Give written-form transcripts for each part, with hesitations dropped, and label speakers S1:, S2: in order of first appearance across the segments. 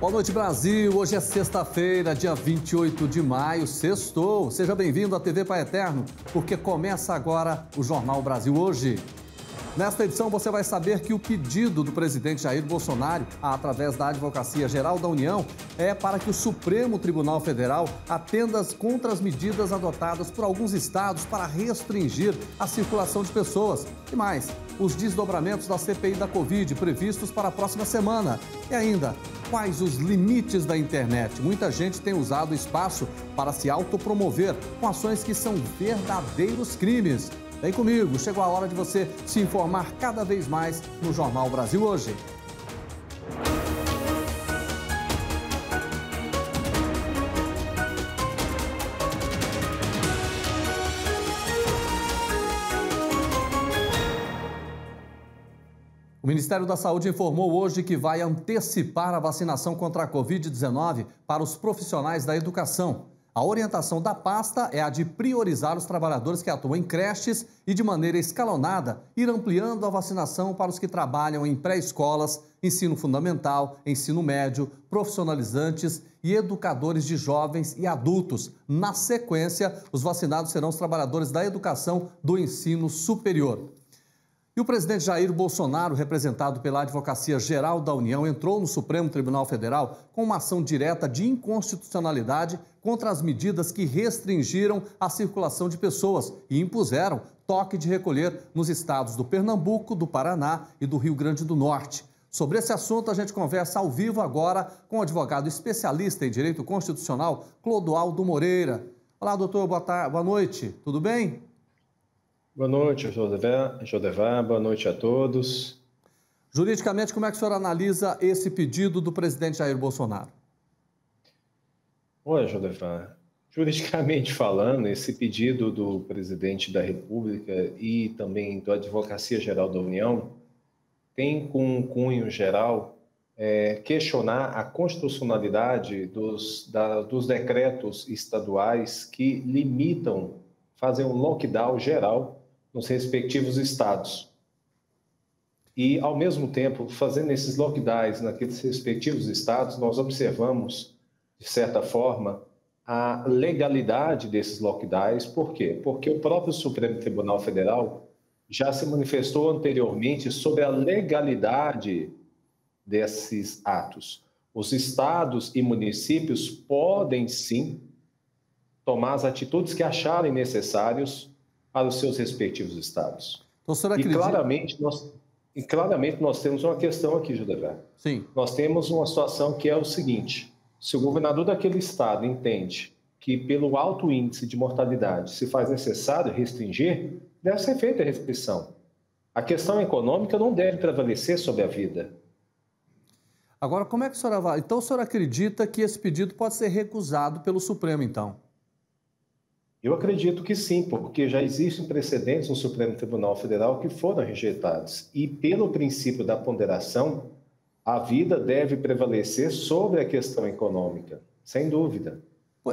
S1: Boa noite, Brasil. Hoje é sexta-feira, dia 28 de maio, sextou. Seja bem-vindo à TV Pai Eterno, porque começa agora o Jornal Brasil Hoje. Nesta edição, você vai saber que o pedido do presidente Jair Bolsonaro, através da Advocacia Geral da União, é para que o Supremo Tribunal Federal atenda contra as medidas adotadas por alguns estados para restringir a circulação de pessoas. E mais, os desdobramentos da CPI da Covid previstos para a próxima semana. E ainda, quais os limites da internet? Muita gente tem usado o espaço para se autopromover com ações que são verdadeiros crimes. Vem comigo, chegou a hora de você se informar cada vez mais no Jornal Brasil Hoje. O Ministério da Saúde informou hoje que vai antecipar a vacinação contra a Covid-19 para os profissionais da educação. A orientação da pasta é a de priorizar os trabalhadores que atuam em creches e, de maneira escalonada, ir ampliando a vacinação para os que trabalham em pré-escolas, ensino fundamental, ensino médio, profissionalizantes e educadores de jovens e adultos. Na sequência, os vacinados serão os trabalhadores da educação do ensino superior. E o presidente Jair Bolsonaro, representado pela Advocacia Geral da União, entrou no Supremo Tribunal Federal com uma ação direta de inconstitucionalidade contra as medidas que restringiram a circulação de pessoas e impuseram toque de recolher nos estados do Pernambuco, do Paraná e do Rio Grande do Norte. Sobre esse assunto, a gente conversa ao vivo agora com o advogado especialista em direito constitucional, Clodoaldo Moreira. Olá, doutor, boa noite, tudo bem?
S2: Boa noite, Jodevá. Boa noite a todos.
S1: Juridicamente, como é que o senhor analisa esse pedido do presidente Jair Bolsonaro?
S2: Olha, Jodevá, juridicamente falando, esse pedido do presidente da República e também da Advocacia Geral da União tem com um cunho geral questionar a constitucionalidade dos decretos estaduais que limitam fazer um lockdown geral nos respectivos estados. E, ao mesmo tempo, fazendo esses lockdowns naqueles respectivos estados, nós observamos, de certa forma, a legalidade desses lockdowns. Por quê? Porque o próprio Supremo Tribunal Federal já se manifestou anteriormente sobre a legalidade desses atos. Os estados e municípios podem, sim, tomar as atitudes que acharem necessários para os seus respectivos estados.
S1: Então, será que
S2: claramente nós temos uma questão aqui, Judevá.
S1: Sim.
S2: Nós temos uma situação que é o seguinte: se o governador daquele estado entende que pelo alto índice de mortalidade se faz necessário restringir, deve ser feita a restrição. A questão econômica não deve prevalecer sobre a vida.
S1: Agora, como é que o senhor avalia? Então, o senhor acredita que esse pedido pode ser recusado pelo Supremo, então?
S2: Eu acredito que sim, porque já existem precedentes no Supremo Tribunal Federal que foram rejeitados. E pelo princípio da ponderação, a vida deve prevalecer sobre a questão econômica, sem dúvida.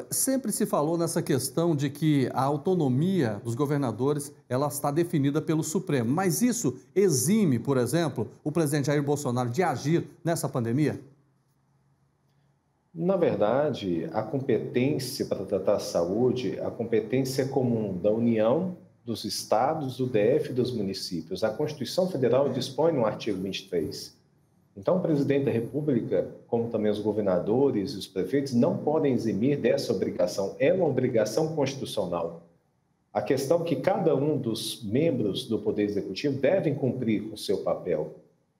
S1: Sempre se falou nessa questão de que a autonomia dos governadores ela está definida pelo Supremo. Mas isso exime, por exemplo, o presidente Jair Bolsonaro de agir nessa pandemia?
S2: Na verdade, a competência para tratar a saúde, a competência comum da União, dos estados, do DF e dos municípios. A Constituição Federal dispõe no artigo 23. Então, o presidente da República, como também os governadores e os prefeitos, não podem eximir dessa obrigação. É uma obrigação constitucional. A questão é que cada um dos membros do Poder Executivo devem cumprir com o seu papel.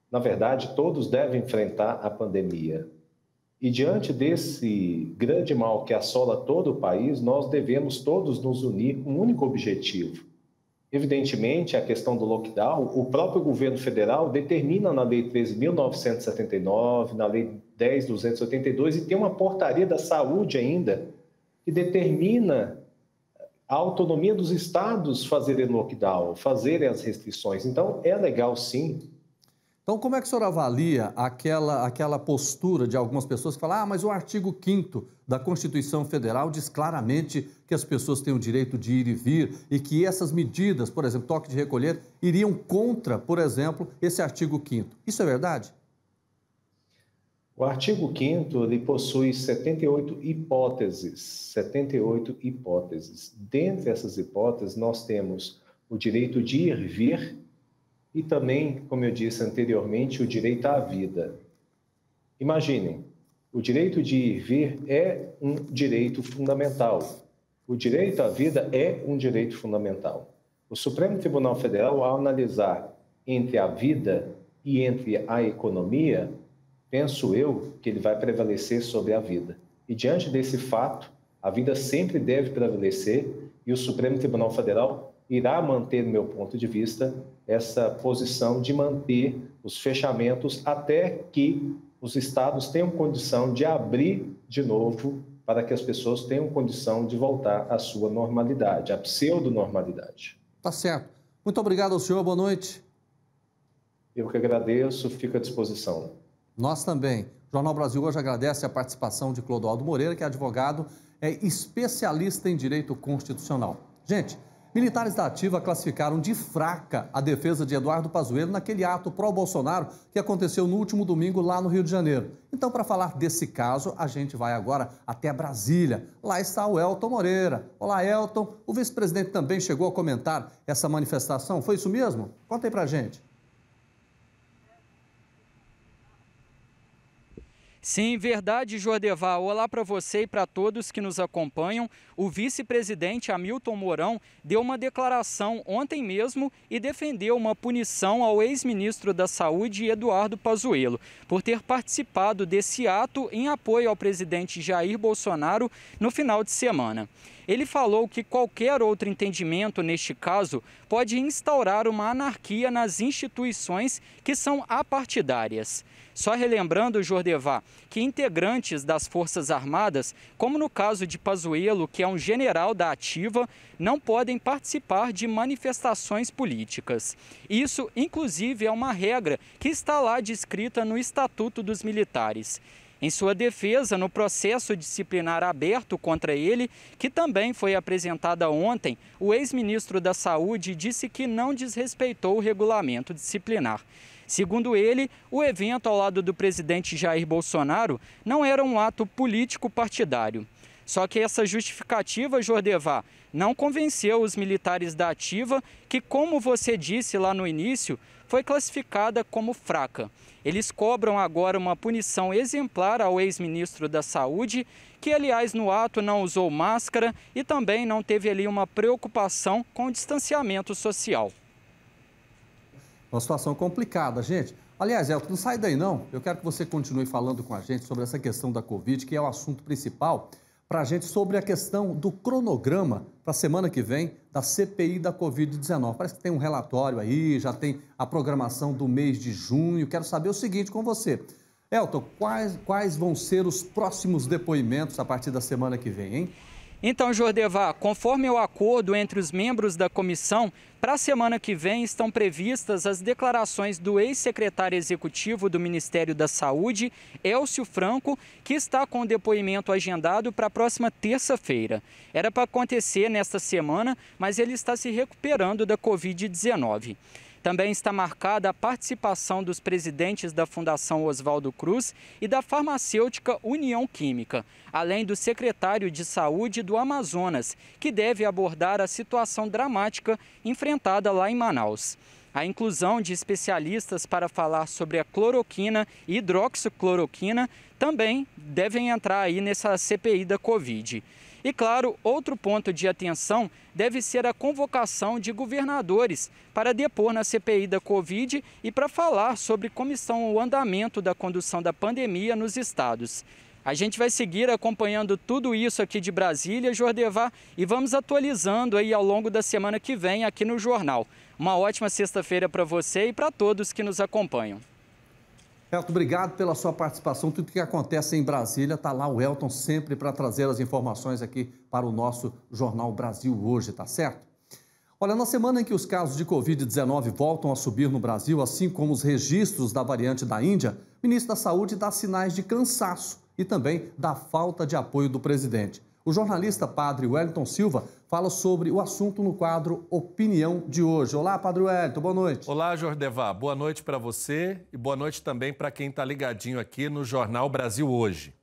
S2: Na verdade, todos devem enfrentar a pandemia. E diante desse grande mal que assola todo o país, nós devemos todos nos unir com um único objetivo. Evidentemente, a questão do lockdown, o próprio governo federal determina na Lei 13.979, na Lei 10.282, e tem uma portaria da saúde ainda, que determina a autonomia dos estados fazerem lockdown, fazerem as restrições. Então, é legal sim.
S1: Então, como é que o senhor avalia aquela postura de algumas pessoas que falam mas o artigo 5º da Constituição Federal diz claramente que as pessoas têm o direito de ir e vir e que essas medidas, por exemplo, toque de recolher, iriam contra, por exemplo, esse artigo 5º. Isso é verdade?
S2: O artigo 5º ele possui 78 hipóteses. Dentre essas hipóteses, nós temos o direito de ir e vir e também, como eu disse anteriormente, o direito à vida. Imaginem, o direito de ir e vir é um direito fundamental. O direito à vida é um direito fundamental. O Supremo Tribunal Federal, ao analisar entre a vida e entre a economia, penso eu que ele vai prevalecer sobre a vida. E diante desse fato, a vida sempre deve prevalecer e o Supremo Tribunal Federal irá manter, do meu ponto de vista, essa posição de manter os fechamentos até que os estados tenham condição de abrir de novo para que as pessoas tenham condição de voltar à sua normalidade, à pseudo-normalidade.
S1: Tá certo. Muito obrigado ao senhor, boa noite.
S2: Eu que agradeço, fico à disposição.
S1: Nós também. O Jornal Brasil hoje agradece a participação de Clodoaldo Moreira, que é advogado, é especialista em direito constitucional. Gente, militares da Ativa classificaram de fraca a defesa de Eduardo Pazuello naquele ato pró-Bolsonaro que aconteceu no último domingo lá no Rio de Janeiro. Então, para falar desse caso, a gente vai agora até Brasília. Lá está o Elton Moreira. Olá, Elton. O vice-presidente também chegou a comentar essa manifestação. Foi isso mesmo? Conta aí pra gente.
S3: Sim, verdade, Jordevar. Olá para você e para todos que nos acompanham. O vice-presidente Hamilton Mourão deu uma declaração ontem mesmo e defendeu uma punição ao ex-ministro da Saúde, Eduardo Pazuello, por ter participado desse ato em apoio ao presidente Jair Bolsonaro no final de semana. Ele falou que qualquer outro entendimento neste caso pode instaurar uma anarquia nas instituições que são apartidárias. Só relembrando, Jordevar, que integrantes das Forças Armadas, como no caso de Pazuello, que é um general da Ativa, não podem participar de manifestações políticas. Isso, inclusive, é uma regra que está lá descrita no Estatuto dos Militares. Em sua defesa, no processo disciplinar aberto contra ele, que também foi apresentada ontem, o ex-ministro da Saúde disse que não desrespeitou o regulamento disciplinar. Segundo ele, o evento ao lado do presidente Jair Bolsonaro não era um ato político partidário. Só que essa justificativa, Jordevar, não convenceu os militares da Ativa, que, como você disse lá no início, foi classificada como fraca. Eles cobram agora uma punição exemplar ao ex-ministro da Saúde, que, aliás, no ato não usou máscara e também não teve ali uma preocupação com o distanciamento social.
S1: Uma situação complicada, gente. Aliás, Elton, não sai daí não. Eu quero que você continue falando com a gente sobre essa questão da Covid, que é o assunto principal para a gente, sobre a questão do cronograma para a semana que vem da CPI da Covid-19. Parece que tem um relatório aí, já tem a programação do mês de junho. Quero saber o seguinte com você. Elton, quais vão ser os próximos depoimentos a partir da semana que vem, hein?
S3: Então, Jordevar, conforme o acordo entre os membros da comissão, para a semana que vem estão previstas as declarações do ex-secretário executivo do Ministério da Saúde, Elcio Franco, que está com o depoimento agendado para a próxima terça-feira. Era para acontecer nesta semana, mas ele está se recuperando da Covid-19. Também está marcada a participação dos presidentes da Fundação Oswaldo Cruz e da farmacêutica União Química, além do secretário de Saúde do Amazonas, que deve abordar a situação dramática enfrentada lá em Manaus. A inclusão de especialistas para falar sobre a cloroquina e hidroxicloroquina também devem entrar aí nessa CPI da Covid. E, claro, outro ponto de atenção deve ser a convocação de governadores para depor na CPI da Covid e para falar sobre como estão o andamento da condução da pandemia nos estados. A gente vai seguir acompanhando tudo isso aqui de Brasília, Jordevar, e vamos atualizando aí ao longo da semana que vem aqui no Jornal. Uma ótima sexta-feira para você e para todos que nos acompanham.
S1: Elton, obrigado pela sua participação. Tudo que acontece em Brasília, está lá o Elton sempre para trazer as informações aqui para o nosso Jornal Brasil Hoje, tá certo? Olha, na semana em que os casos de Covid-19 voltam a subir no Brasil, assim como os registros da variante da Índia, o ministro da Saúde dá sinais de cansaço e também da falta de apoio do presidente. O jornalista Padre Wellington Silva fala sobre o assunto no quadro Opinião de hoje. Olá, Padre Wellington, boa noite.
S4: Olá, Jordevá, boa noite para você e boa noite também para quem está ligadinho aqui no Jornal Brasil Hoje.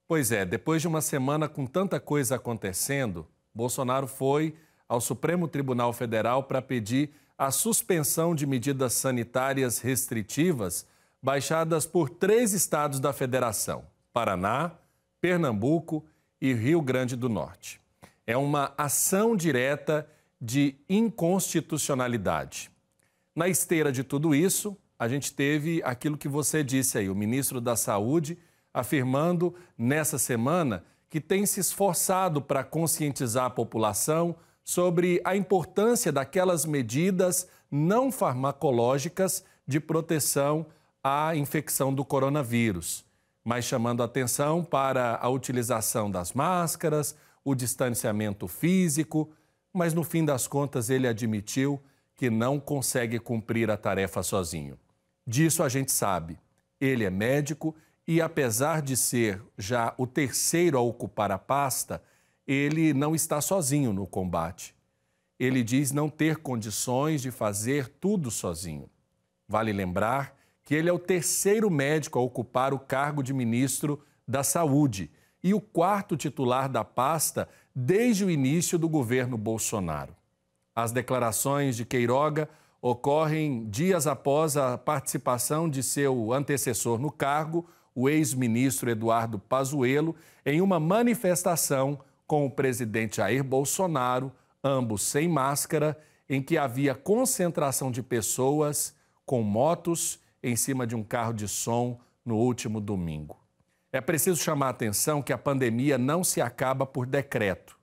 S4: Pois é, depois de uma semana com tanta coisa acontecendo, Bolsonaro foi ao Supremo Tribunal Federal para pedir a suspensão de medidas sanitárias restritivas baixadas por 3 estados da federação: Paraná, Pernambuco e Rio Grande do Norte. É uma ação direta de inconstitucionalidade. Na esteira de tudo isso, a gente teve aquilo que você disse aí, o ministro da Saúde afirmando nessa semana que tem se esforçado para conscientizar a população sobre a importância daquelas medidas não farmacológicas de proteção à infecção do coronavírus, mas chamando a atenção para a utilização das máscaras, o distanciamento físico, mas no fim das contas ele admitiu que não consegue cumprir a tarefa sozinho. Disso a gente sabe. Ele é médico e, apesar de ser já o 3º a ocupar a pasta, ele não está sozinho no combate. Ele diz não ter condições de fazer tudo sozinho. Vale lembrar que ele é o 3º médico a ocupar o cargo de ministro da Saúde e o 4º titular da pasta desde o início do governo Bolsonaro. As declarações de Queiroga ocorrem dias após a participação de seu antecessor no cargo, o ex-ministro Eduardo Pazuello, em uma manifestação com o presidente Jair Bolsonaro, ambos sem máscara, em que havia concentração de pessoas com motos em cima de um carro de som no último domingo. É preciso chamar a atenção que a pandemia não se acaba por decreto.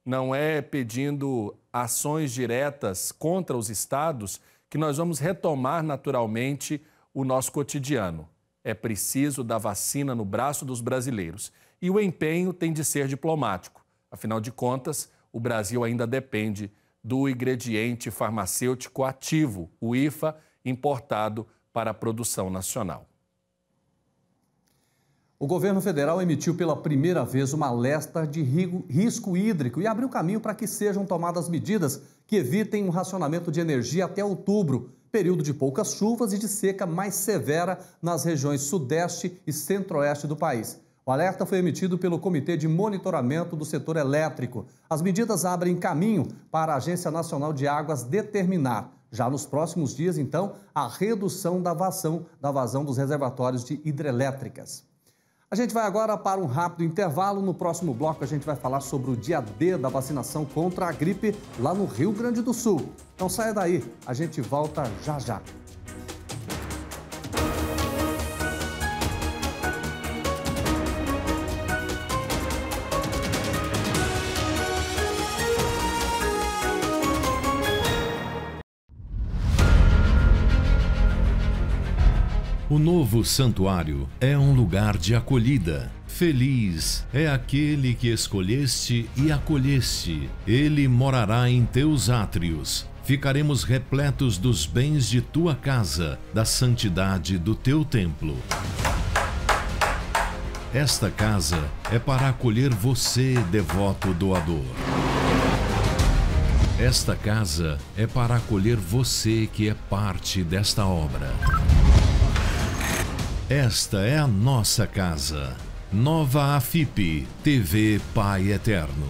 S4: Não é pedindo ações diretas contra os estados que nós vamos retomar naturalmente o nosso cotidiano. É preciso da vacina no braço dos brasileiros. E o empenho tem de ser diplomático. Afinal de contas, o Brasil ainda depende do ingrediente farmacêutico ativo, o IFA, importado para a produção nacional.
S1: O governo federal emitiu pela primeira vez uma alerta de risco hídrico e abriu caminho para que sejam tomadas medidas que evitem um racionamento de energia até outubro, período de poucas chuvas e de seca mais severa nas regiões sudeste e centro-oeste do país. O alerta foi emitido pelo Comitê de Monitoramento do Setor Elétrico. As medidas abrem caminho para a Agência Nacional de Águas determinar, já nos próximos dias, então, a redução da vazão dos reservatórios de hidrelétricas. A gente vai agora para um rápido intervalo. No próximo bloco, a gente vai falar sobre o dia D da vacinação contra a gripe lá no Rio Grande do Sul. Então saia daí, a gente volta já já.
S5: O novo santuário é um lugar de acolhida. Feliz é aquele que escolheste e acolheste. Ele morará em teus átrios. Ficaremos repletos dos bens de tua casa, da santidade do teu templo. Esta casa é para acolher você, devoto doador. Esta casa é para acolher você que é parte desta obra. Esta é a nossa casa. Nova AFIP, TV Pai Eterno.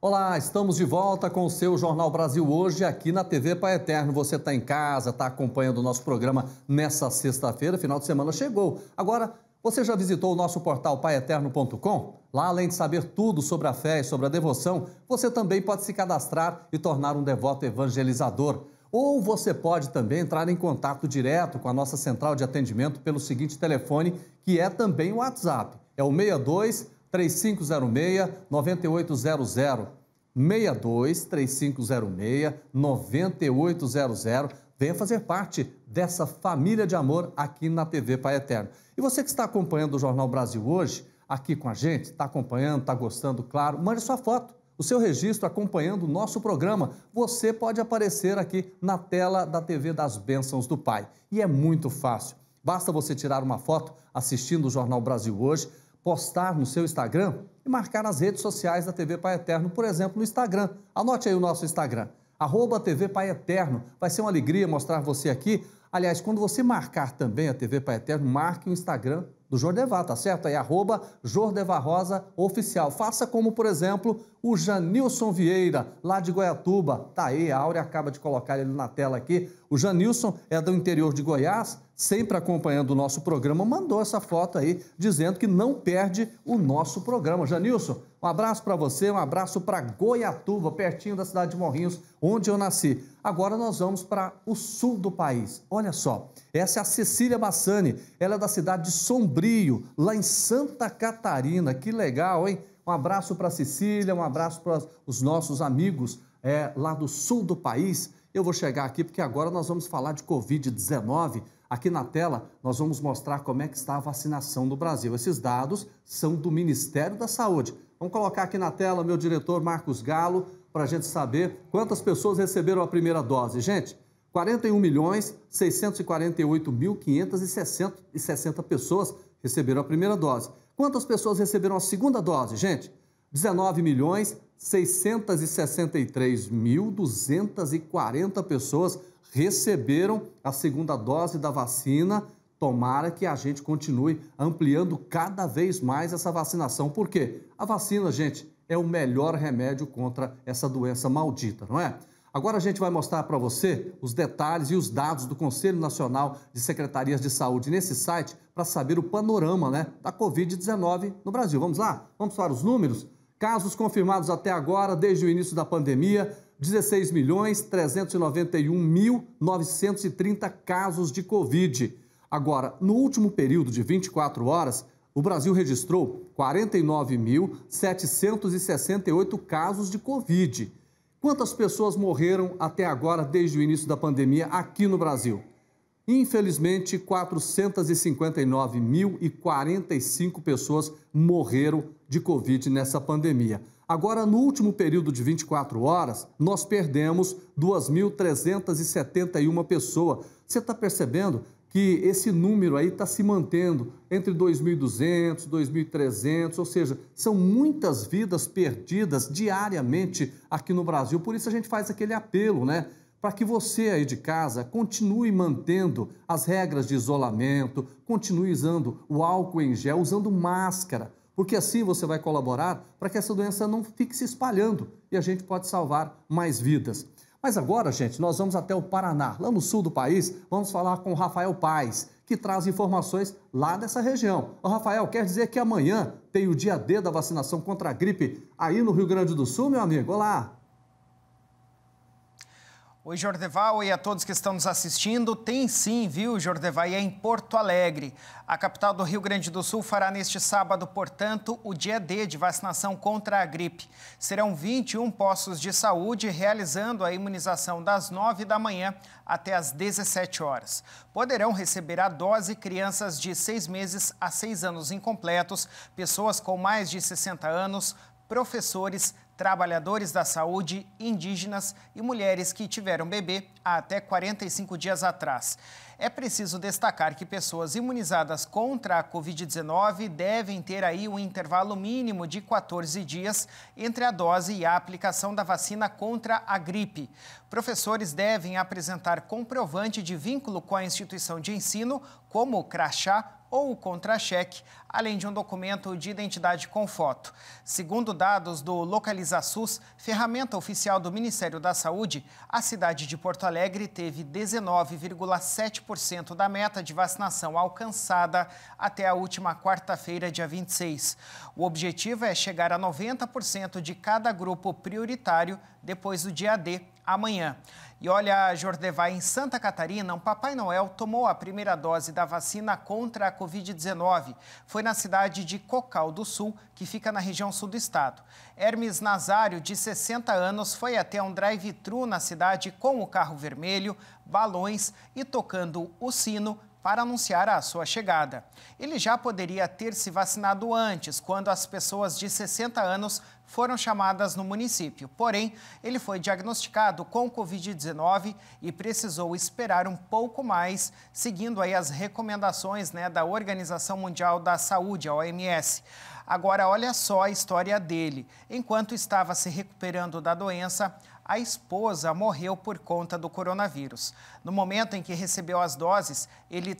S1: Olá, estamos de volta com o seu Jornal Brasil Hoje aqui na TV Pai Eterno. Você está em casa, está acompanhando o nosso programa nessa sexta-feira, final de semana chegou. Agora, você já visitou o nosso portal paieterno.com? Lá, além de saber tudo sobre a fé e sobre a devoção, você também pode se cadastrar e tornar um devoto evangelizador. Ou você pode também entrar em contato direto com a nossa central de atendimento pelo seguinte telefone, que é também o WhatsApp. É o 62-3506-9800. 62-3506-9800. Venha fazer parte dessa família de amor aqui na TV Pai Eterno. E você que está acompanhando o Jornal Brasil Hoje, aqui com a gente, está acompanhando, está gostando, claro, mande sua foto, o seu registro acompanhando o nosso programa. Você pode aparecer aqui na tela da TV das Bênçãos do Pai. E é muito fácil. Basta você tirar uma foto assistindo o Jornal Brasil Hoje, postar no seu Instagram e marcar nas redes sociais da TV Pai Eterno, por exemplo, no Instagram. Anote aí o nosso Instagram, @TV Pai Eterno. Vai ser uma alegria mostrar você aqui. Aliás, quando você marcar também a TV Pai Eterno, marque o Instagram do Jordevá, tá certo? Aí, @JordevaRosa Oficial. Faça como, por exemplo, o Janilson Vieira, lá de Goiatuba. Tá aí, a Áurea acaba de colocar ele na tela aqui. O Janilson é do interior de Goiás, sempre acompanhando o nosso programa, mandou essa foto aí, dizendo que não perde o nosso programa. Janilson, um abraço para você, um abraço para Goiatuba, pertinho da cidade de Morrinhos, onde eu nasci. Agora nós vamos para o sul do país. Olha só, essa é a Cecília Bassani, ela é da cidade de Sombrio, lá em Santa Catarina. Que legal, hein? Um abraço para a Cecília, um abraço para os nossos amigos lá do sul do país. Eu vou chegar aqui porque agora nós vamos falar de Covid-19. Aqui na tela nós vamos mostrar como é que está a vacinação no Brasil. Esses dados são do Ministério da Saúde. Vamos colocar aqui na tela meu diretor Marcos Galo para a gente saber quantas pessoas receberam a primeira dose. Gente, 41.648.560 pessoas receberam a primeira dose. Quantas pessoas receberam a segunda dose, gente? 19.663.240 pessoas receberam a segunda dose da vacina. Tomara que a gente continue ampliando cada vez mais essa vacinação. Por quê? A vacina, gente, é o melhor remédio contra essa doença maldita, não é? Agora a gente vai mostrar para você os detalhes e os dados do Conselho Nacional de Secretarias de Saúde nesse site para saber o panorama, né, da Covid-19 no Brasil. Vamos lá? Vamos para os números? Casos confirmados até agora, desde o início da pandemia, 16.391.930 casos de Covid. Agora, no último período de 24 horas, o Brasil registrou 49.768 casos de Covid. Quantas pessoas morreram até agora, desde o início da pandemia, aqui no Brasil? Infelizmente, 459.045 pessoas morreram de Covid nessa pandemia. Agora, no último período de 24 horas, nós perdemos 2.371 pessoas. Você está percebendo que esse número aí está se mantendo entre 2.200, 2.300, ou seja, são muitas vidas perdidas diariamente aqui no Brasil. Por isso a gente faz aquele apelo, né? Para que você aí de casa continue mantendo as regras de isolamento, continue usando o álcool em gel, usando máscara, porque assim você vai colaborar para que essa doença não fique se espalhando e a gente pode salvar mais vidas. Mas agora, gente, nós vamos até o Paraná, lá no sul do país, vamos falar com o Rafael Paes, que traz informações lá dessa região. Ô, Rafael, quer dizer que amanhã tem o dia D da vacinação contra a gripe aí no Rio Grande do Sul, meu amigo? Olá!
S6: Oi, Jordeval, oi a todos que estão nos assistindo. Tem sim, viu, Jordeval, e é em Porto Alegre. A capital do Rio Grande do Sul fará neste sábado, portanto, o dia D de vacinação contra a gripe. Serão 21 postos de saúde realizando a imunização das 9 da manhã até às 17 horas. Poderão receber a dose crianças de 6 meses a 6 anos incompletos, pessoas com mais de 60 anos, professores, trabalhadores da saúde, indígenas e mulheres que tiveram bebê há até 45 dias atrás. É preciso destacar que pessoas imunizadas contra a Covid-19 devem ter aí um intervalo mínimo de 14 dias entre a dose e a aplicação da vacina contra a gripe. Professores devem apresentar comprovante de vínculo com a instituição de ensino, como o crachá ou o contra-cheque, além de um documento de identidade com foto. Segundo dados do LocalizaSUS, ferramenta oficial do Ministério da Saúde, a cidade de Porto Alegre teve 19,7% da meta de vacinação alcançada até a última quarta-feira, dia 26. O objetivo é chegar a 90% de cada grupo prioritário depois do dia D, amanhã. E olha, Jordevá, em Santa Catarina, um Papai Noel tomou a primeira dose da vacina contra a Covid-19. Foi na cidade de Cocal do Sul, que fica na região sul do estado. Hermes Nazário, de 60 anos, foi até um drive-thru na cidade com o carro vermelho, balões e tocando o sino, para anunciar a sua chegada. Ele já poderia ter se vacinado antes, quando as pessoas de 60 anos foram chamadas no município. Porém, ele foi diagnosticado com Covid-19 e precisou esperar um pouco mais, seguindo aí as recomendações, da Organização Mundial da Saúde, a OMS. Agora, olha só a história dele. Enquanto estava se recuperando da doença, a esposa morreu por conta do coronavírus. No momento em que recebeu as doses, ele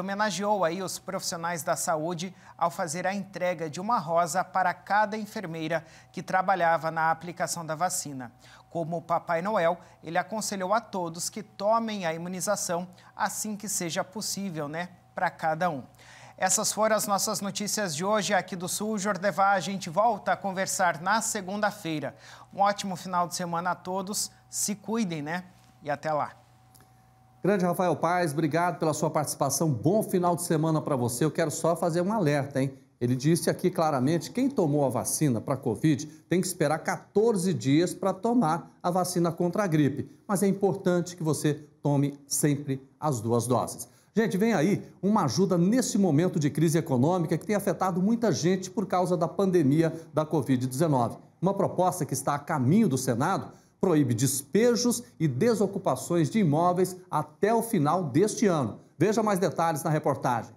S6: homenageou aí os profissionais da saúde ao fazer a entrega de uma rosa para cada enfermeira que trabalhava na aplicação da vacina. Como Papai Noel, ele aconselhou a todos que tomem a imunização assim que seja possível, para cada um. Essas foram as nossas notícias de hoje aqui do Sul. Jordevá, a gente volta a conversar na segunda-feira. Um ótimo final de semana a todos. Se cuidem, E até lá.
S1: Grande Rafael Paes, obrigado pela sua participação. Bom final de semana para você. Eu quero só fazer um alerta, hein? Ele disse aqui claramente, quem tomou a vacina para a Covid tem que esperar 14 dias para tomar a vacina contra a gripe. Mas é importante que você tome sempre as 2 doses. Gente, vem aí uma ajuda nesse momento de crise econômica que tem afetado muita gente por causa da pandemia da Covid-19. Uma proposta que está a caminho do Senado proíbe despejos e desocupações de imóveis até o final deste ano. Veja mais detalhes na reportagem.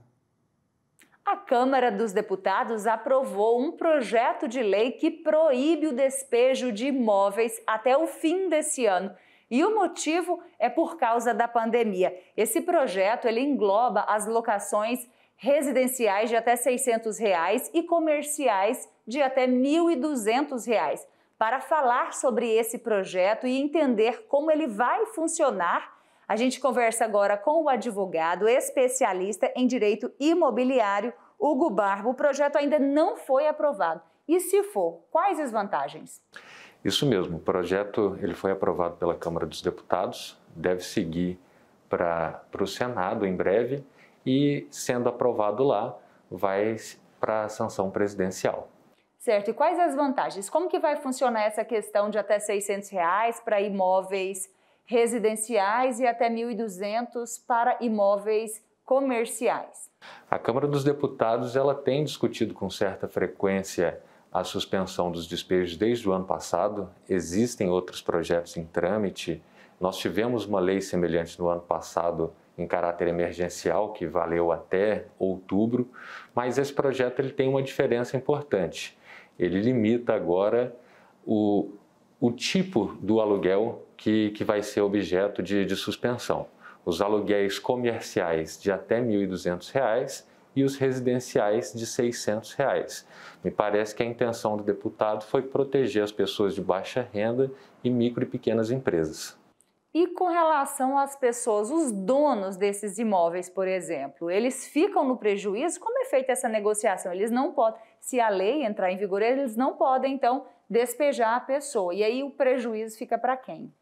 S7: A Câmara dos Deputados aprovou um projeto de lei que proíbe o despejo de imóveis até o fim desse ano. E o motivo é por causa da pandemia. Esse projeto ele engloba as locações residenciais de até R$ 600 e comerciais de até R$ 1.200. Para falar sobre esse projeto e entender como ele vai funcionar, a gente conversa agora com o advogado especialista em direito imobiliário, Hugo Barbo. O projeto ainda não foi aprovado. E se for, quais as vantagens?
S8: Isso mesmo, o projeto ele foi aprovado pela Câmara dos Deputados, deve seguir para o Senado em breve e, sendo aprovado lá, vai para a sanção presidencial.
S7: Certo, e quais as vantagens? Como que vai funcionar essa questão de até R$ 600 para imóveis residenciais e até R$ 1.200 para imóveis comerciais?
S8: A Câmara dos Deputados ela tem discutido com certa frequência a suspensão dos despejos desde o ano passado. Existem outros projetos em trâmite. Nós tivemos uma lei semelhante no ano passado em caráter emergencial, que valeu até outubro, mas esse projeto ele tem uma diferença importante. Ele limita agora o tipo do aluguel que vai ser objeto de suspensão. Os aluguéis comerciais de até R$ 1.200 e os residenciais de R$ 600. Me parece que a intenção do deputado foi proteger as pessoas de baixa renda e micro e pequenas empresas.
S7: E com relação às pessoas, os donos desses imóveis, por exemplo, eles ficam no prejuízo? Como é feita essa negociação? Eles não podem, se a lei entrar em vigor, eles não podem, então, despejar a pessoa. E aí o prejuízo fica para quem?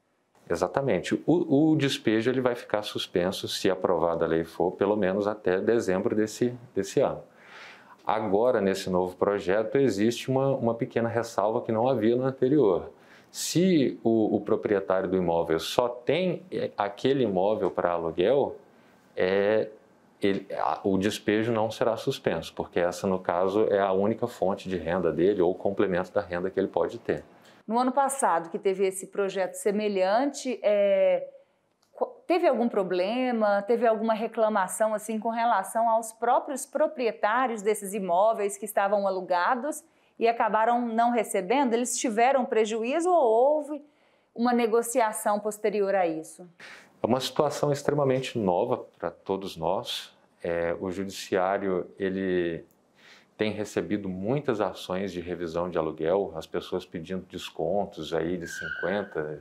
S8: Exatamente. O despejo ele vai ficar suspenso, se aprovada a lei for, pelo menos até dezembro desse ano. Agora, nesse novo projeto, existe uma pequena ressalva que não havia no anterior. Se o proprietário do imóvel só tem aquele imóvel para aluguel, o despejo não será suspenso, porque essa, no caso, é a única fonte de renda dele ou complemento da renda que ele pode ter.
S7: No ano passado, que teve esse projeto semelhante, teve algum problema, teve alguma reclamação assim com relação aos próprios proprietários desses imóveis que estavam alugados e acabaram não recebendo? Eles tiveram prejuízo ou houve uma negociação posterior a isso?
S8: É uma situação extremamente nova para todos nós. O judiciário ele tem recebido muitas ações de revisão de aluguel, as pessoas pedindo descontos aí de 50%,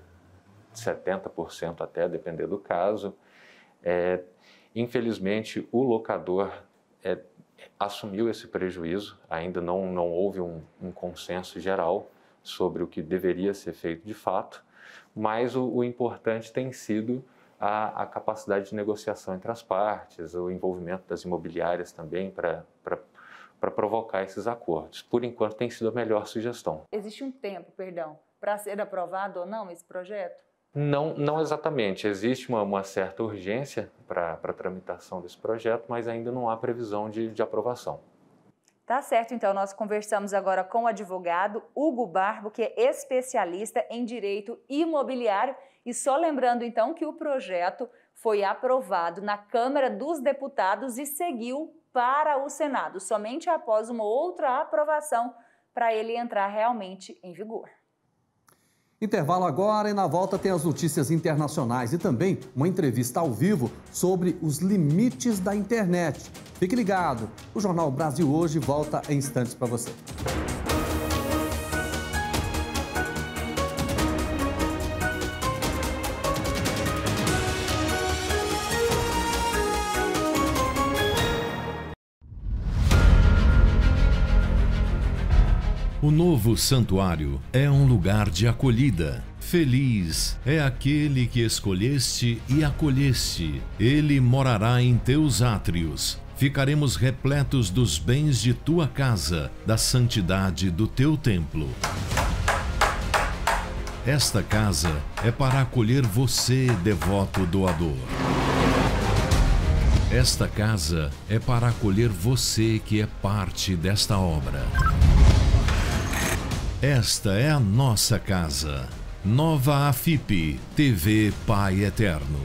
S8: 70% até, depender do caso. Infelizmente, o locador assumiu esse prejuízo, ainda não houve um consenso geral sobre o que deveria ser feito de fato, mas o importante tem sido a capacidade de negociação entre as partes, o envolvimento das imobiliárias também para provocar esses acordos. Por enquanto, tem sido a melhor sugestão.
S7: Existe um tempo, para ser aprovado ou não esse projeto?
S8: Não exatamente. Existe uma certa urgência para a tramitação desse projeto, mas ainda não há previsão de aprovação.
S7: Tá certo, então nós conversamos agora com o advogado Hugo Barbo, que é especialista em direito imobiliário. E só lembrando então que o projeto foi aprovado na Câmara dos Deputados e seguiu para o Senado, somente após uma outra aprovação para ele entrar realmente em vigor.
S1: Intervalo agora e na volta tem as notícias internacionais e também uma entrevista ao vivo sobre os limites da internet. Fique ligado, o Jornal Brasil Hoje volta em instantes para você.
S5: O novo santuário é um lugar de acolhida. Feliz é aquele que escolheste e acolheste. Ele morará em teus átrios. Ficaremos repletos dos bens de tua casa, da santidade do teu templo. Esta casa é para acolher você, devoto doador. Esta casa é para acolher você que é parte desta obra. Esta é a nossa casa. Nova AFIP, TV Pai Eterno.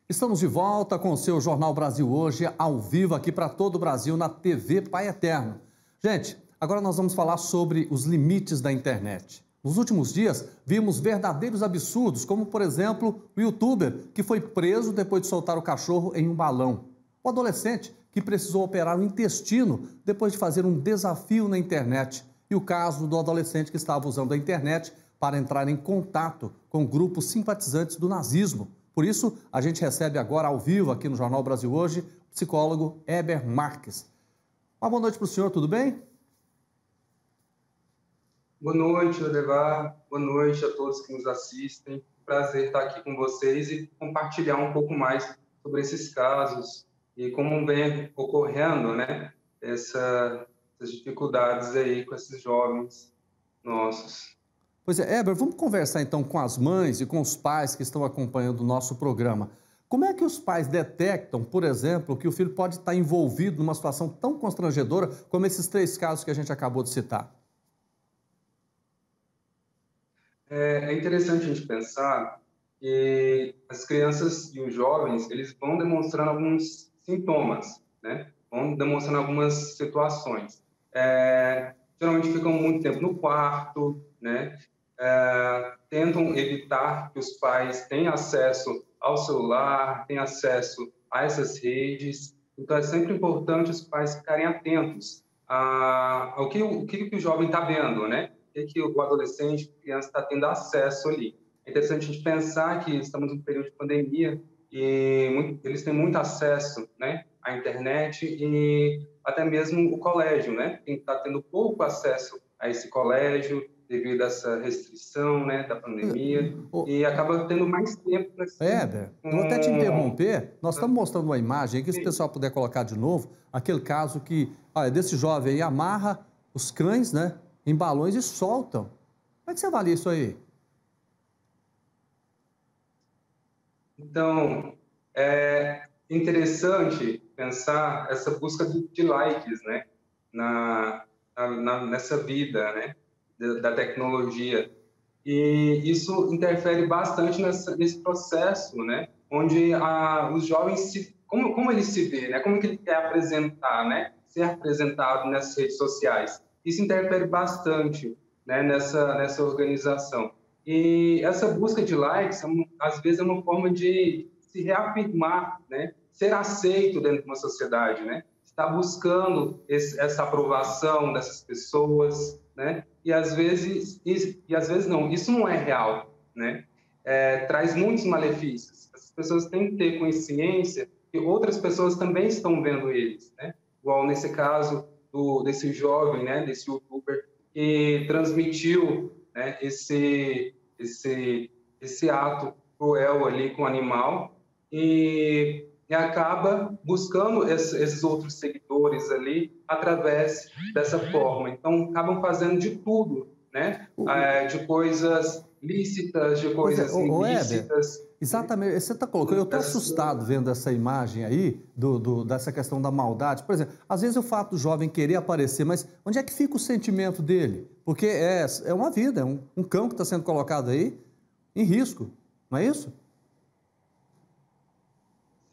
S1: Estamos de volta com o seu Jornal Brasil Hoje, ao vivo aqui para todo o Brasil na TV Pai Eterno. Gente, agora nós vamos falar sobre os limites da internet. Nos últimos dias, vimos verdadeiros absurdos, como, por exemplo, o youtuber que foi preso depois de soltar o cachorro em um balão. O adolescente que precisou operar o intestino depois de fazer um desafio na internet. E o caso do adolescente que estava usando a internet para entrar em contato com grupos simpatizantes do nazismo. Por isso, a gente recebe agora ao vivo aqui no Jornal Brasil Hoje, o psicólogo Heber Marques. Uma boa noite para o senhor, tudo bem?
S9: Boa noite, Jordevar. Boa noite a todos que nos assistem. Prazer estar aqui com vocês e compartilhar um pouco mais sobre esses casos e como vem ocorrendo, né, essas dificuldades aí com esses jovens nossos.
S1: Pois é, Heber, vamos conversar então com as mães e com os pais que estão acompanhando o nosso programa. Como é que os pais detectam, por exemplo, que o filho pode estar envolvido numa situação tão constrangedora como esses 3 casos que a gente acabou de citar?
S9: É interessante a gente pensar que as crianças e os jovens, eles vão demonstrando alguns sintomas, né? Vão demonstrando algumas situações. Geralmente ficam muito tempo no quarto, né? Tentam evitar que os pais tenham acesso ao celular, tenham acesso a essas redes. Então, é sempre importante os pais ficarem atentos ao que o jovem está vendo, né? O que o adolescente, a criança está tendo acesso ali. É interessante a gente pensar que estamos em um período de pandemia e eles têm muito acesso, né, à internet e até mesmo o colégio, né? Está tendo pouco acesso a esse colégio devido a essa restrição, né, da pandemia e acaba tendo mais tempo para
S1: Heber, eu vou até te interromper. Nós estamos mostrando uma imagem que, se o pessoal puder colocar de novo, aquele caso que, desse jovem aí amarra os cães, né, em balões e soltam. Como é que você avalia isso aí?
S9: Então, é interessante pensar essa busca de likes, né, nessa vida, né, da tecnologia. E isso interfere bastante nesse processo, né, onde os jovens, como ele se vê, né, como que ele quer apresentar, né, ser apresentado nessas redes sociais. Isso interfere bastante, né, nessa organização. E essa busca de likes, às vezes, é uma forma de se reafirmar, né, ser aceito dentro de uma sociedade, né, estar buscando essa aprovação dessas pessoas, né, e às vezes não, isso não é real, né, traz muitos malefícios. As pessoas têm que ter consciência que outras pessoas também estão vendo eles, né, igual nesse caso desse jovem, né, desse youtuber que transmitiu, né, esse esse ato cruel ali com o animal e acaba buscando esses outros seguidores ali através dessa forma. Então, acabam fazendo de tudo, né? De coisas lícitas, de coisas ilícitas.
S1: Exatamente, você está colocando, eu estou assustado vendo essa imagem aí, dessa questão da maldade. Por exemplo, às vezes o fato do jovem querer aparecer, mas onde é que fica o sentimento dele? Porque é uma vida, é um cão que está sendo colocado aí em risco, não é isso?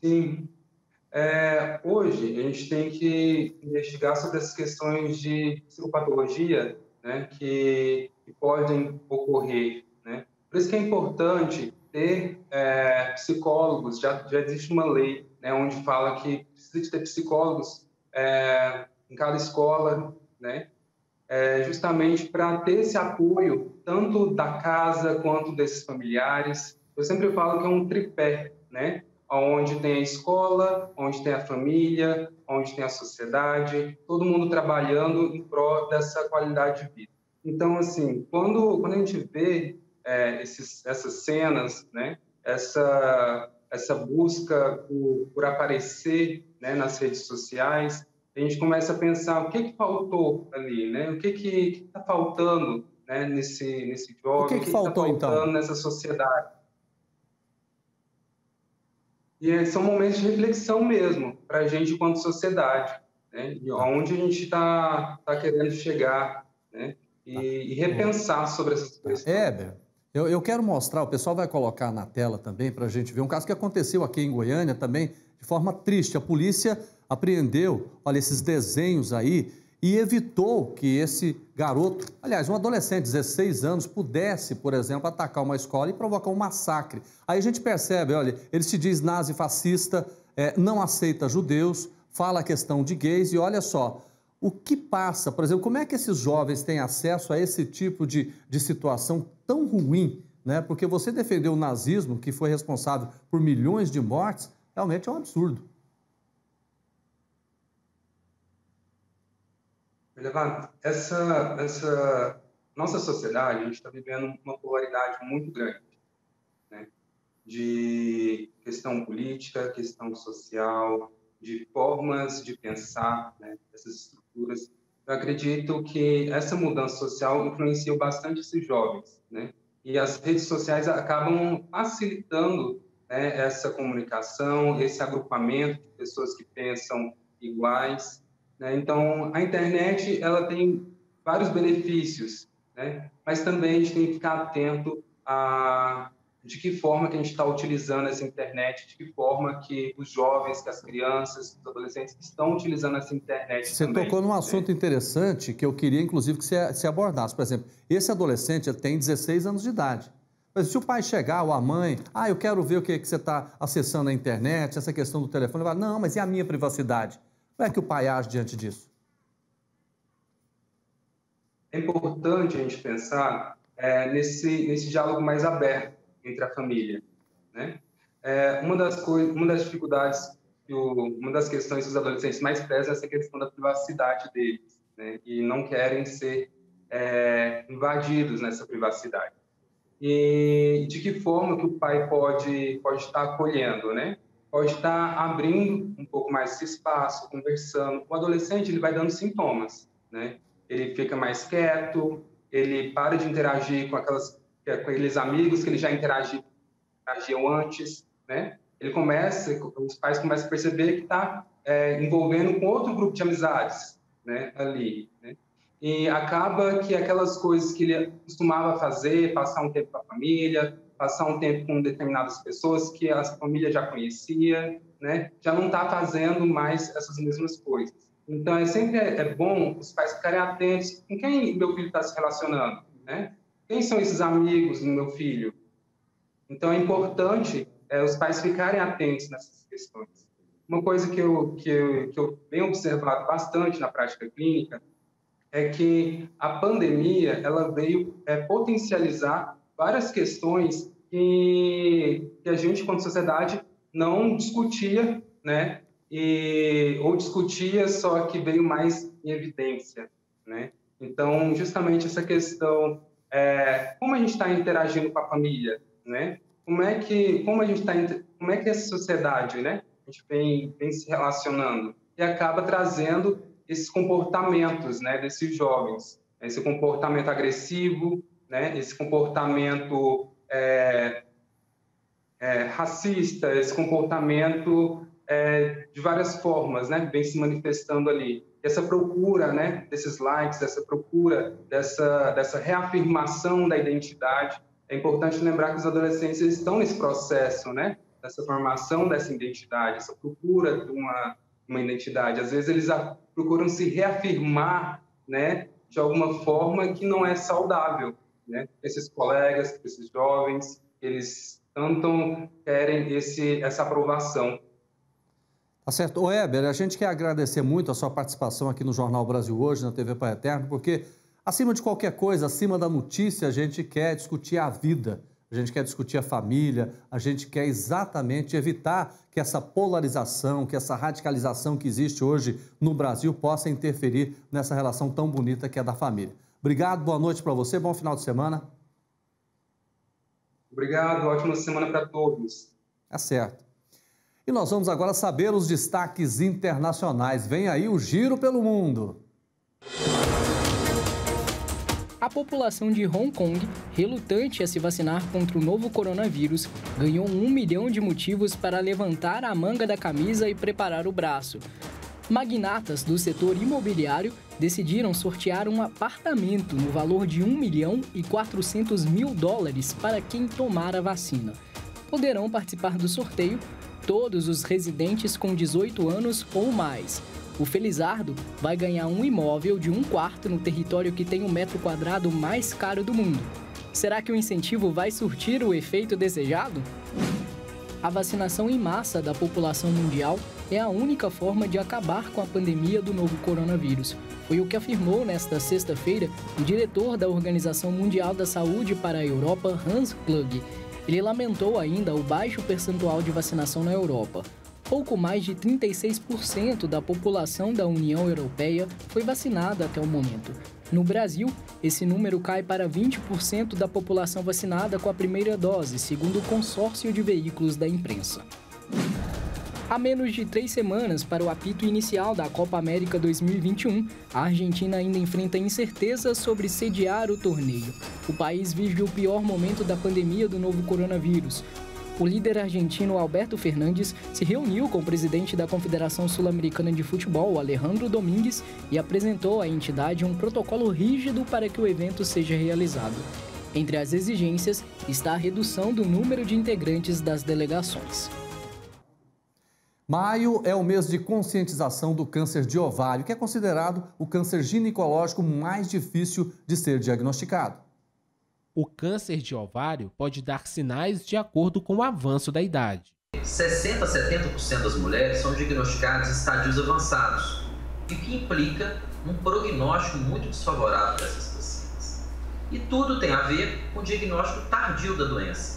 S9: Sim. Hoje, a gente tem que investigar sobre essas questões de psicopatologia, né, que podem ocorrer, né? Por isso que é importante ter psicólogos. Já existe uma lei, né, onde fala que precisa ter psicólogos em cada escola, né, justamente para ter esse apoio tanto da casa quanto desses familiares. Eu sempre falo que é um tripé, né? Onde tem a escola, onde tem a família, onde tem a sociedade, todo mundo trabalhando em prol dessa qualidade de vida. Então, assim, quando a gente vê essas cenas, né, essa busca por aparecer, né, nas redes sociais, a gente começa a pensar o que faltou ali, né? O que está faltando, né, nesse jovem,
S1: o que
S9: está
S1: faltou,
S9: faltando
S1: então?
S9: nessa sociedade. E são momentos de reflexão mesmo, para a gente enquanto sociedade, né? E aonde a gente está querendo chegar, né? E repensar sobre essas questões.
S1: Heber, eu quero mostrar, o pessoal vai colocar na tela também para a gente ver um caso que aconteceu aqui em Goiânia também, de forma triste. A polícia apreendeu, olha, esses desenhos aí e evitou que esse garoto, aliás, um adolescente de 16 anos, pudesse, por exemplo, atacar uma escola e provocar um massacre. Aí a gente percebe, olha, ele se diz nazi-fascista, não aceita judeus, fala a questão de gays e olha só, o que passa, por exemplo, como é que esses jovens têm acesso a esse tipo de situação tão ruim, né? Porque você defendeu o nazismo, que foi responsável por milhões de mortes, realmente é um absurdo.
S9: Essa nossa sociedade, a gente está vivendo uma polaridade muito grande, né? De questão política, questão social, de formas de pensar, né, essas estruturas. Eu acredito que essa mudança social influencia bastante esses jovens, né? E as redes sociais acabam facilitando, né, essa comunicação, esse agrupamento de pessoas que pensam iguais, né? Então, a internet ela tem vários benefícios, né? Mas também a gente tem que ficar atento a de que forma que a gente está utilizando essa internet, de que forma que os jovens, que as crianças, os adolescentes estão utilizando essa internet
S1: Você
S9: também.
S1: tocou num assunto interessante que eu queria, inclusive, que você abordasse. Por exemplo, esse adolescente ele tem 16 anos de idade. Mas se o pai chegar ou a mãe, eu quero ver o que você está acessando na internet, essa questão do telefone, ele vai, não, mas e a minha privacidade? Como é que o pai age diante disso?
S9: É importante a gente pensar nesse diálogo mais aberto entre a família, né? Uma das dificuldades, uma das questões que os adolescentes mais prezam é essa questão da privacidade deles, né? E não querem ser invadidos nessa privacidade. E de que forma que o pai pode estar acolhendo, né? Pode estar abrindo um pouco mais esse espaço, conversando. O adolescente ele vai dando sintomas, né? Ele fica mais quieto, ele para de interagir com aqueles amigos que ele já interagiam antes, né? Os pais começam a perceber que está envolvendo com outro grupo de amizades, né? Ali, né? E acaba que aquelas coisas que ele costumava fazer, passar um tempo com a família, passar um tempo com determinadas pessoas que a família já conhecia, né? Já não está fazendo mais essas mesmas coisas. Então, sempre bom os pais ficarem atentos com quem meu filho está se relacionando, né? Quem são esses amigos do meu filho? Então, é importante os pais ficarem atentos nessas questões. Uma coisa que eu venho observado bastante na prática clínica é que a pandemia ela veio potencializar várias questões que a gente, enquanto sociedade, não discutia, né? Ou discutia, só que veio mais em evidência, né? Então, justamente essa questão, como a gente está interagindo com a família, né? Como é que essa sociedade, né? A gente vem se relacionando e acaba trazendo esses comportamentos, né, desses jovens, esse comportamento agressivo, né, esse comportamento racista, esse comportamento de várias formas, né, vem se manifestando ali. Essa procura, né, desses likes, essa procura dessa reafirmação da identidade. É importante lembrar que os adolescentes estão nesse processo, né, dessa formação dessa identidade, essa procura de uma identidade. Às vezes eles procuram se reafirmar, né, de alguma forma que não é saudável, né? Esses colegas, esses jovens, eles tanto querem essa aprovação.
S1: Tá certo. Ô Heber, a gente quer agradecer muito a sua participação aqui no Jornal Brasil Hoje, na TV Pai Eterno, porque acima de qualquer coisa, acima da notícia, a gente quer discutir a vida, a gente quer discutir a família, a gente quer exatamente evitar que essa polarização, que essa radicalização que existe hoje no Brasil possa interferir nessa relação tão bonita que é da família. Obrigado, boa noite para você, bom final de semana.
S9: Obrigado, ótima semana para todos.
S1: É certo. E nós vamos agora saber os destaques internacionais. Vem aí o Giro pelo Mundo.
S10: A população de Hong Kong, relutante a se vacinar contra o novo coronavírus, ganhou 1 milhão de motivos para levantar a manga da camisa e preparar o braço. Magnatas do setor imobiliário decidiram sortear um apartamento no valor de $1.400.000 para quem tomar a vacina. Poderão participar do sorteio todos os residentes com 18 anos ou mais. O felizardo vai ganhar um imóvel de 1 quarto no território que tem o metro quadrado mais caro do mundo. Será que o incentivo vai surtir o efeito desejado? A vacinação em massa da população mundial é a única forma de acabar com a pandemia do novo coronavírus. Foi o que afirmou nesta sexta-feira o diretor da Organização Mundial da Saúde para a Europa, Hans Kluge. Ele lamentou ainda o baixo percentual de vacinação na Europa. Pouco mais de 36% da população da União Europeia foi vacinada até o momento. No Brasil, esse número cai para 20% da população vacinada com a primeira dose, segundo o consórcio de veículos da imprensa. Há menos de 3 semanas para o apito inicial da Copa América 2021, a Argentina ainda enfrenta incertezas sobre sediar o torneio. O país vive o pior momento da pandemia do novo coronavírus. O líder argentino Alberto Fernandes se reuniu com o presidente da Confederação Sul-Americana de Futebol, Alejandro Domingues, e apresentou à entidade um protocolo rígido para que o evento seja realizado. Entre as exigências está a redução do número de integrantes das delegações.
S1: Maio é o mês de conscientização do câncer de ovário, que é considerado o câncer ginecológico mais difícil de ser diagnosticado.
S11: O câncer de ovário pode dar sinais de acordo com o avanço da idade.
S12: 60% a 70% das mulheres são diagnosticadas em estádios avançados, o que implica um prognóstico muito desfavorável dessas pacientes. E tudo tem a ver com o diagnóstico tardio da doença.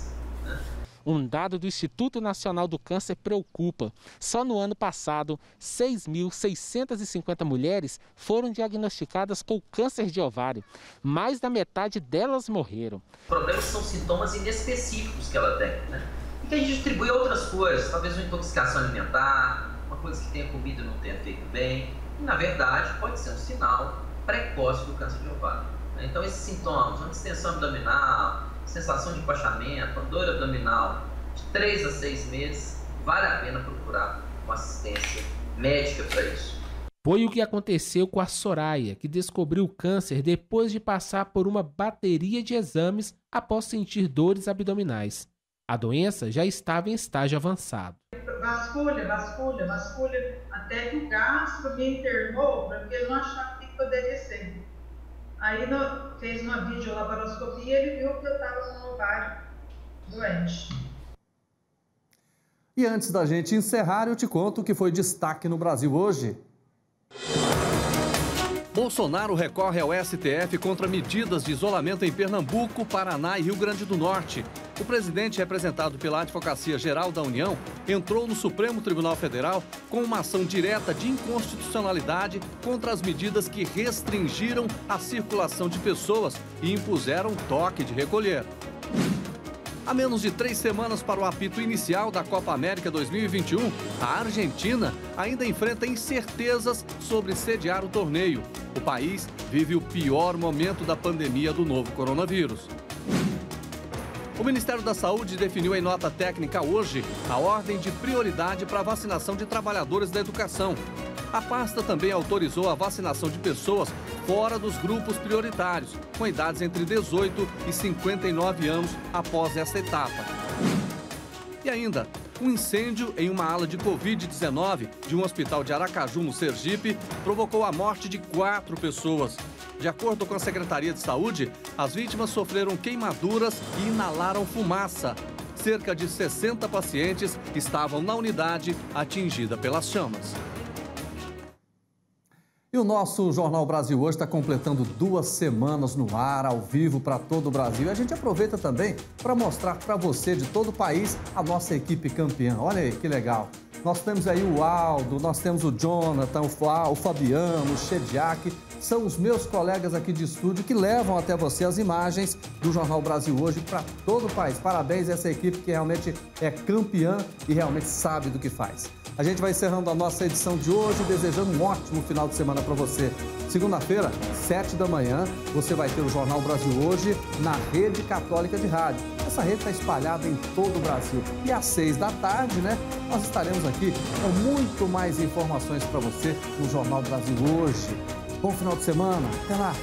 S11: Um dado do Instituto Nacional do Câncer preocupa. Só no ano passado, 6.650 mulheres foram diagnosticadas com câncer de ovário. Mais da metade delas morreram.
S12: Os problemas são sintomas inespecíficos que ela tem, né? E que a gente atribui a outras coisas, talvez uma intoxicação alimentar, uma coisa que tenha comido e não tenha feito bem. E, na verdade, pode ser um sinal precoce do câncer de ovário. Então, esses sintomas, uma distensão abdominal, sensação de empachamento, dor abdominal, de 3 a 6 meses, vale a pena procurar uma assistência médica para isso.
S11: Foi o que aconteceu com a Soraya, que descobriu o câncer depois de passar por uma bateria de exames após sentir dores abdominais. A doença já estava em estágio avançado.
S13: Vasculha, até que o gastro me internou, porque ele não achava que poderia ser. Aí fez uma videolaparoscopia e ele viu que eu estava com o ovário doente.
S1: E antes da gente encerrar, eu te conto o que foi destaque no Brasil hoje. Bolsonaro recorre ao STF contra medidas de isolamento em Pernambuco, Paraná e Rio Grande do Norte. O presidente, representado pela Advocacia Geral da União, entrou no Supremo Tribunal Federal com uma ação direta de inconstitucionalidade contra as medidas que restringiram a circulação de pessoas e impuseram toque de recolher. Há menos de 3 semanas para o apito inicial da Copa América 2021, a Argentina ainda enfrenta incertezas sobre sediar o torneio. O país vive o pior momento da pandemia do novo coronavírus. O Ministério da Saúde definiu em nota técnica hoje a ordem de prioridade para a vacinação de trabalhadores da educação. A pasta também autorizou a vacinação de pessoas fora dos grupos prioritários, com idades entre 18 e 59 anos após esta etapa. E ainda, um incêndio em uma ala de Covid-19 de um hospital de Aracaju, no Sergipe, provocou a morte de 4 pessoas. De acordo com a Secretaria de Saúde, as vítimas sofreram queimaduras e inalaram fumaça. Cerca de 60 pacientes estavam na unidade atingida pelas chamas. E o nosso Jornal Brasil Hoje está completando 2 semanas no ar, ao vivo, para todo o Brasil. E a gente aproveita também para mostrar para você de todo o país a nossa equipe campeã. Olha aí, que legal. Nós temos aí o Aldo, nós temos o Jonathan, o Fabiano, o Shediak. São os meus colegas aqui de estúdio que levam até você as imagens do Jornal Brasil Hoje para todo o país. Parabéns a essa equipe que realmente é campeã e realmente sabe do que faz. A gente vai encerrando a nossa edição de hoje, desejando um ótimo final de semana para você. Segunda-feira, 7 da manhã, você vai ter o Jornal Brasil Hoje na Rede Católica de Rádio. Essa rede está espalhada em todo o Brasil. E às 6 da tarde, nós estaremos aqui com muito mais informações para você no Jornal Brasil Hoje. Bom final de semana. Até lá.